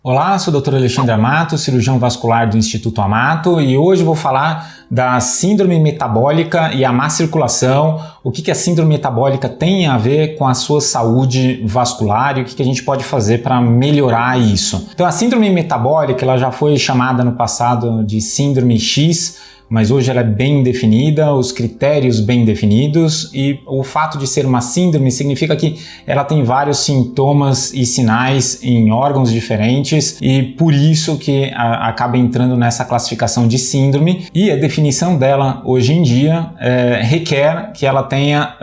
Olá, sou o Dr. Alexandre Amato, cirurgião vascular do Instituto Amato, e hoje vou falar da síndrome metabólica e a má circulação, o que a síndrome metabólica tem a ver com a sua saúde vascular e o que a gente pode fazer para melhorar isso. Então, a síndrome metabólica ela já foi chamada no passado de síndrome X, mas hoje ela é bem definida, os critérios bem definidos, e o fato de ser uma síndrome significa que ela tem vários sintomas e sinais em órgãos diferentes e por isso que acaba entrando nessa classificação de síndrome, e a definição dela hoje em dia requer que ela tenha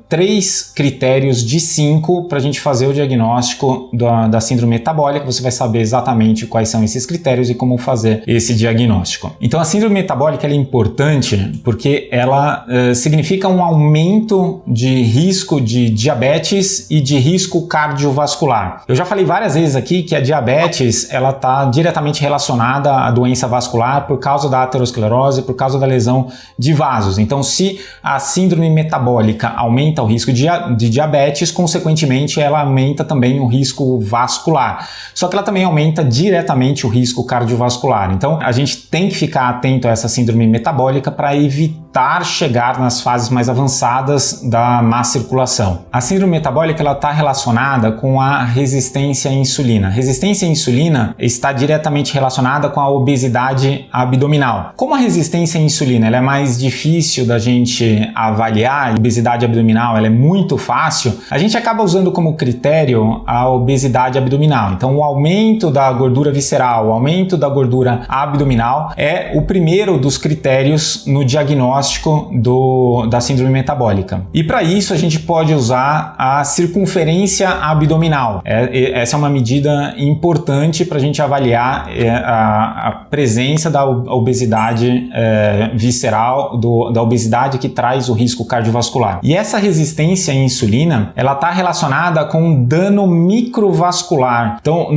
3 critérios de 5 para a gente fazer o diagnóstico da síndrome metabólica. Você vai saber exatamente quais são esses critérios e como fazer esse diagnóstico. Então a síndrome metabólica ela é importante porque ela significa um aumento de risco de diabetes e de risco cardiovascular. Eu já falei várias vezes aqui que a diabetes ela está diretamente relacionada à doença vascular por causa da aterosclerose, por causa da lesão de vasos. Então, se a síndrome metabólica aumenta o risco de diabetes, consequentemente ela aumenta também o risco vascular. Só que ela também aumenta diretamente o risco cardiovascular. Então, a gente tem que ficar atento a essa síndrome metabólica para evitar chegar nas fases mais avançadas da má circulação. A síndrome metabólica ela está relacionada com a resistência à insulina. A resistência à insulina está diretamente relacionada com a obesidade abdominal. Como a resistência à insulina ela é mais difícil da gente avaliar, a obesidade abdominal ela é muito fácil, a gente acaba usando como critério a obesidade abdominal. Então, o aumento da gordura visceral, o aumento da gordura abdominal é o primeiro dos critérios no diagnóstico da síndrome metabólica. E para isso a gente pode usar a circunferência abdominal. Essa é uma medida importante para a gente avaliar a presença da obesidade visceral, da obesidade que traz o risco cardiovascular. E essa resistência à insulina, ela está relacionada com um dano microvascular. Então,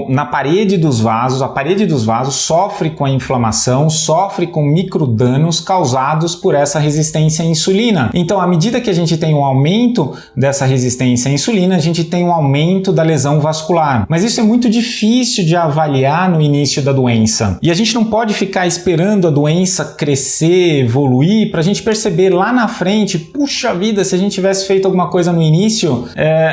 na parede dos vasos, a parede dos vasos sofre com a inflamação, sofre com microdanos causados por essa resistência à insulina. Então, à medida que a gente tem um aumento dessa resistência à insulina, a gente tem um aumento da lesão vascular. Mas isso é muito difícil de avaliar no início da doença. E a gente não pode ficar esperando a doença crescer, evoluir, para a gente perceber lá na frente, puxa vida, se a gente tivesse feito alguma coisa no início,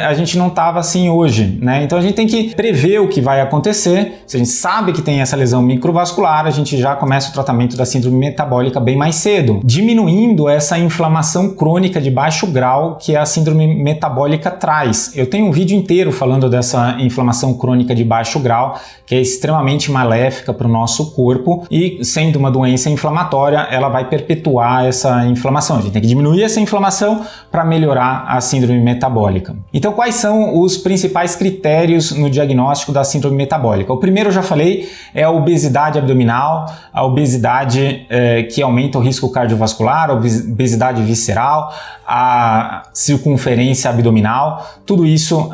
a gente não estava assim hoje, né? Então a gente tem que prever o que vai acontecer. Se a gente sabe que tem essa lesão microvascular, a gente já começa o tratamento da síndrome metabólica bem mais cedo, diminuindo essa inflamação crônica de baixo grau que a síndrome metabólica traz. Eu tenho um vídeo inteiro falando dessa inflamação crônica de baixo grau, que é extremamente maléfica para o nosso corpo e, sendo uma doença inflamatória, ela vai perpetuar essa inflamação. A gente tem que diminuir essa inflamação para melhorar a síndrome metabólica. Então, quais são os principais critérios no diagnóstico da síndrome metabólica? O primeiro, eu já falei, é a obesidade abdominal, a obesidade que aumenta o risco cardiovascular, a obesidade visceral, a circunferência abdominal, tudo isso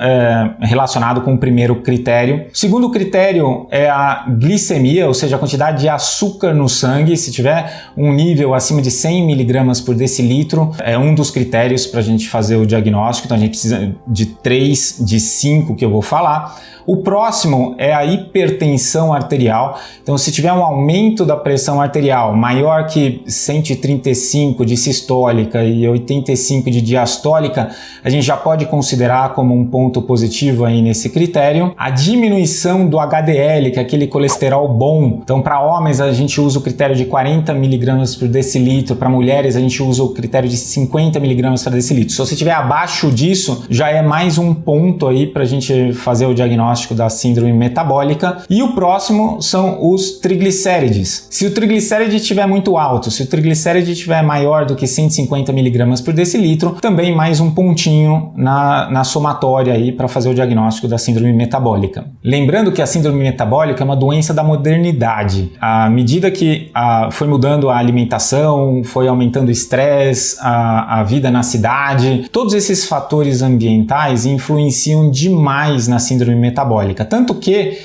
relacionado com o primeiro critério. O segundo critério é a glicemia, ou seja, a quantidade de açúcar no sangue. Se tiver um nível acima de 100 mg por decilitro, é um dos critérios para a gente fazer o diagnóstico. Então a gente precisa de 3 de 5 que eu vou falar. O próximo é a hipertensão arterial. Então, se tiver um aumento da pressão arterial maior que 135 de sistólica e 85 de diastólica, a gente já pode considerar como um ponto positivo aí nesse critério. A diminuição do HDL, que é aquele colesterol bom. Então, para homens, a gente usa o critério de 40 mg por decilitro. Para mulheres, a gente usa o critério de 50 mg por decilitro. Se você estiver abaixo disso, já é mais um ponto aí para a gente fazer o diagnóstico da síndrome metabólica. E o próximo são os triglicérides. Se o triglicéride estiver muito alto, se o triglicéride estiver maior do que 150 mg por decilitro, também mais um pontinho na somatória aí para fazer o diagnóstico da síndrome metabólica. Lembrando que a síndrome metabólica é uma doença da modernidade. À medida que foi mudando a alimentação, foi aumentando o estresse, a vida na cidade, todos esses fatores ambientais influenciam demais na síndrome metabólica. Tanto que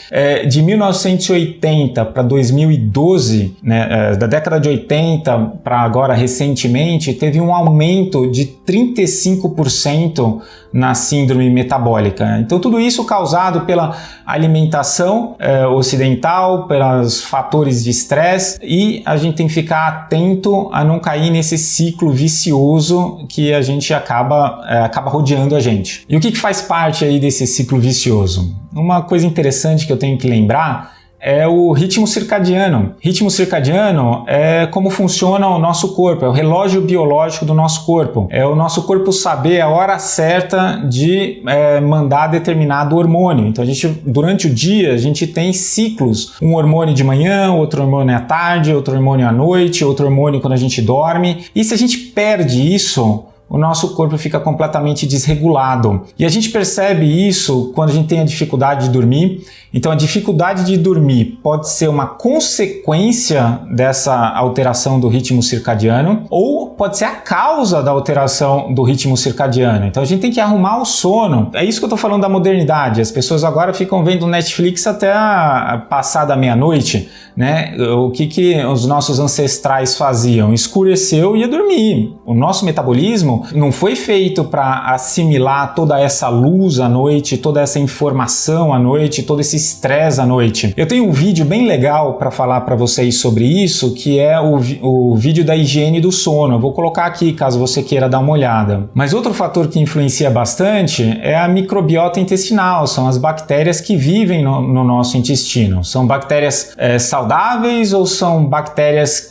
de 1980 para 2012, né, da década de 80 para agora recentemente, teve um aumento de 35% na síndrome metabólica. Então tudo isso causado pela alimentação ocidental, pelos fatores de estresse, e a gente tem que ficar atento a não cair nesse ciclo vicioso que a gente acaba rodeando a gente. E o que faz parte aí desse ciclo vicioso? Uma coisa interessante que eu tenho que lembrar é o ritmo circadiano. Ritmo circadiano é como funciona o nosso corpo, é o relógio biológico do nosso corpo. É o nosso corpo saber a hora certa de mandar determinado hormônio. Então durante o dia a gente tem ciclos, um hormônio de manhã, outro hormônio à tarde, outro hormônio à noite, outro hormônio quando a gente dorme. E se a gente perde isso, o nosso corpo fica completamente desregulado. E a gente percebe isso quando a gente tem a dificuldade de dormir. Então a dificuldade de dormir pode ser uma consequência dessa alteração do ritmo circadiano ou pode ser a causa da alteração do ritmo circadiano. Então a gente tem que arrumar o sono. É isso que eu estou falando da modernidade. As pessoas agora ficam vendo Netflix até a passar da meia-noite, né? O que os nossos ancestrais faziam? Escureceu e ia dormir. O nosso metabolismo não foi feito para assimilar toda essa luz à noite, toda essa informação à noite, todo esse estresse à noite. Eu tenho um vídeo bem legal para falar para vocês sobre isso, que é o vídeo da higiene do sono. Eu vou colocar aqui caso você queira dar uma olhada. Mas outro fator que influencia bastante é a microbiota intestinal, são as bactérias que vivem no nosso intestino. São bactérias saudáveis ou são bactérias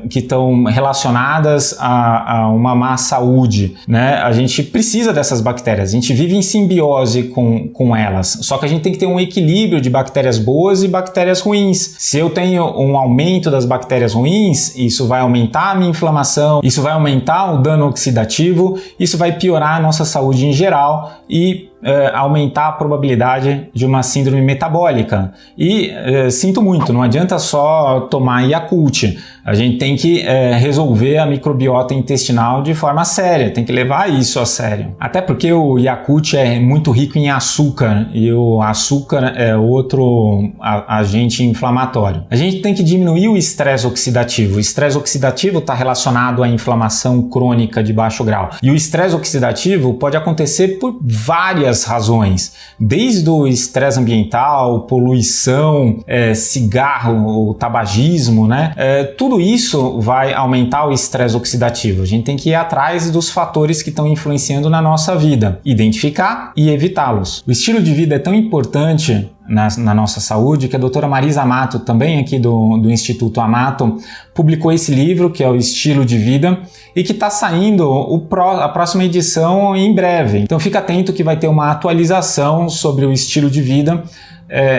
que estão relacionadas a uma má saúde, né? A gente precisa dessas bactérias, a gente vive em simbiose com elas, só que a gente tem que ter um equilíbrio de bactérias boas e bactérias ruins. Se eu tenho um aumento das bactérias ruins, isso vai aumentar a minha inflamação, isso vai aumentar o dano oxidativo, isso vai piorar a nossa saúde em geral e aumentar a probabilidade de uma síndrome metabólica. E sinto muito, não adianta só tomar Yakult. A gente tem que resolver a microbiota intestinal de forma séria, tem que levar isso a sério. Até porque o Yakult é muito rico em açúcar e o açúcar é outro agente inflamatório. A gente tem que diminuir o estresse oxidativo. O estresse oxidativo está relacionado à inflamação crônica de baixo grau. E o estresse oxidativo pode acontecer por várias razões, desde o estresse ambiental, poluição, cigarro, o tabagismo, né? Tudo isso vai aumentar o estresse oxidativo. A gente tem que ir atrás dos fatores que estão influenciando na nossa vida, identificar e evitá-los. O estilo de vida é tão importante na nossa saúde que a doutora Marisa Amato, também aqui do Instituto Amato, publicou esse livro que é o Estilo de Vida e que está saindo a próxima edição em breve. Então fica atento que vai ter uma atualização sobre o estilo de vida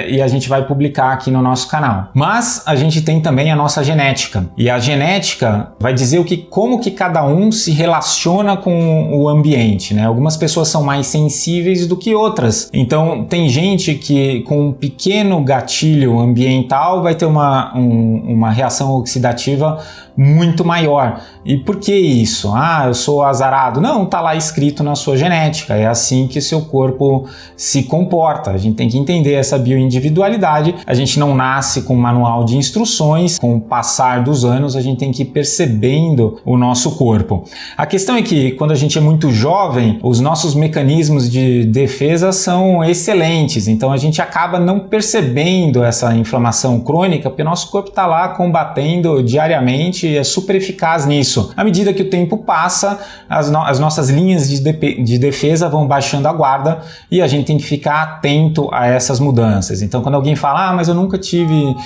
e a gente vai publicar aqui no nosso canal. Mas a gente tem também a nossa genética, e a genética vai dizer como que cada um se relaciona com o ambiente, né? Algumas pessoas são mais sensíveis do que outras, então tem gente que com um pequeno gatilho ambiental vai ter uma reação oxidativa muito maior. E por que isso? Eu sou azarado. Não, tá lá escrito na sua genética, é assim que seu corpo se comporta. A gente tem que entender essa bioindividualidade. A gente não nasce com um manual de instruções, com o passar dos anos a gente tem que ir percebendo o nosso corpo. A questão é que quando a gente é muito jovem, os nossos mecanismos de defesa são excelentes, então a gente acaba não percebendo essa inflamação crônica, porque nosso corpo está lá combatendo diariamente e é super eficaz nisso. À medida que o tempo passa, as nossas linhas de defesa vão baixando a guarda e a gente tem que ficar atento a essas mudanças. Então quando alguém fala, mas eu nunca tive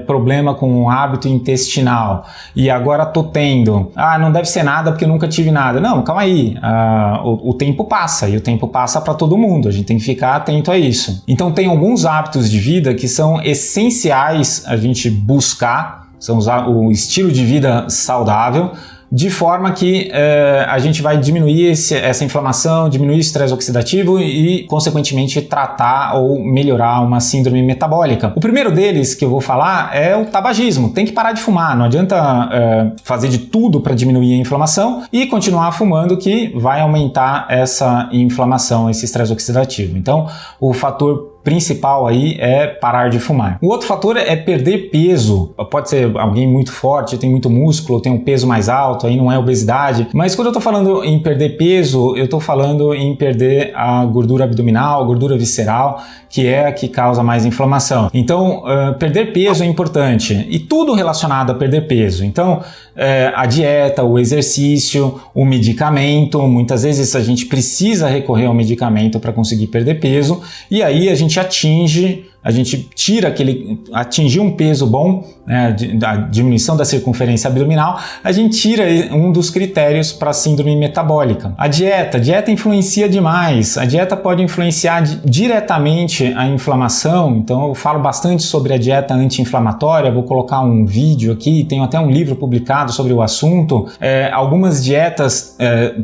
problema com o hábito intestinal e agora tô tendo, não deve ser nada porque eu nunca tive nada. Não, calma aí, o tempo passa e o tempo passa para todo mundo, a gente tem que ficar atento a isso. Então tem alguns hábitos de vida que são essenciais a gente buscar, são o estilo de vida saudável, de forma que a gente vai diminuir essa inflamação, diminuir o estresse oxidativo e, consequentemente, tratar ou melhorar uma síndrome metabólica. O primeiro deles que eu vou falar é o tabagismo. Tem que parar de fumar, não adianta fazer de tudo para diminuir a inflamação e continuar fumando, que vai aumentar essa inflamação, esse estresse oxidativo. Então, o fator principal aí é parar de fumar. O outro fator é perder peso. Pode ser alguém muito forte, tem muito músculo, tem um peso mais alto, aí não é obesidade. Mas quando eu tô falando em perder peso, eu tô falando em perder a gordura abdominal, a gordura visceral, que é a que causa mais inflamação. Então, perder peso é importante. E tudo relacionado a perder peso. Então, a dieta, o exercício, o medicamento. Muitas vezes a gente precisa recorrer ao medicamento para conseguir perder peso. E aí a gente atingir um peso bom, né, da diminuição da circunferência abdominal, a gente tira um dos critérios para a síndrome metabólica. A dieta influencia demais, a dieta pode influenciar diretamente a inflamação, então eu falo bastante sobre a dieta anti-inflamatória, vou colocar um vídeo aqui, tenho até um livro publicado sobre o assunto. Algumas dietas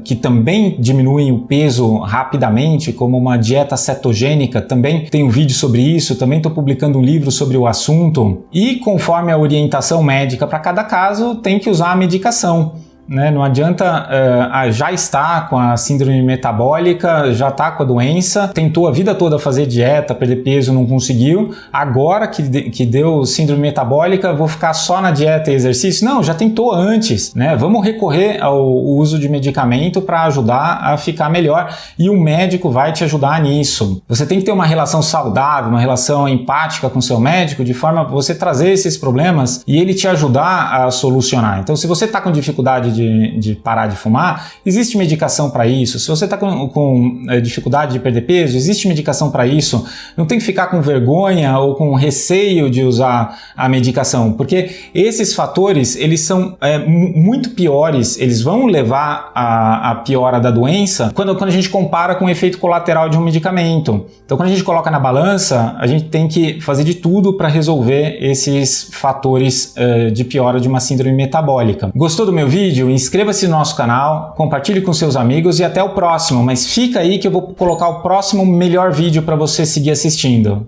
que também diminuem o peso rapidamente, como uma dieta cetogênica, também tem um vídeo sobre isso, também estou publicando um livro sobre o assunto. E conforme a orientação médica para cada caso, tem que usar a medicação. Né? Não adianta já estar com a síndrome metabólica, já está com a doença, tentou a vida toda fazer dieta, perder peso, não conseguiu, agora que deu síndrome metabólica, vou ficar só na dieta e exercício? Não, já tentou antes, né? Vamos recorrer ao uso de medicamento para ajudar a ficar melhor e o médico vai te ajudar nisso. Você tem que ter uma relação saudável, uma relação empática com o seu médico, de forma a você trazer esses problemas e ele te ajudar a solucionar. Então, se você está com dificuldade de parar de fumar, existe medicação para isso. Se você está com dificuldade de perder peso, existe medicação para isso. Não tem que ficar com vergonha ou com receio de usar a medicação, porque esses fatores, eles são muito piores, eles vão levar à piora da doença quando a gente compara com o efeito colateral de um medicamento. Então, quando a gente coloca na balança, a gente tem que fazer de tudo para resolver esses fatores de piora de uma síndrome metabólica. Gostou do meu vídeo? Inscreva-se no nosso canal, compartilhe com seus amigos e até o próximo. Mas fica aí que eu vou colocar o próximo melhor vídeo para você seguir assistindo.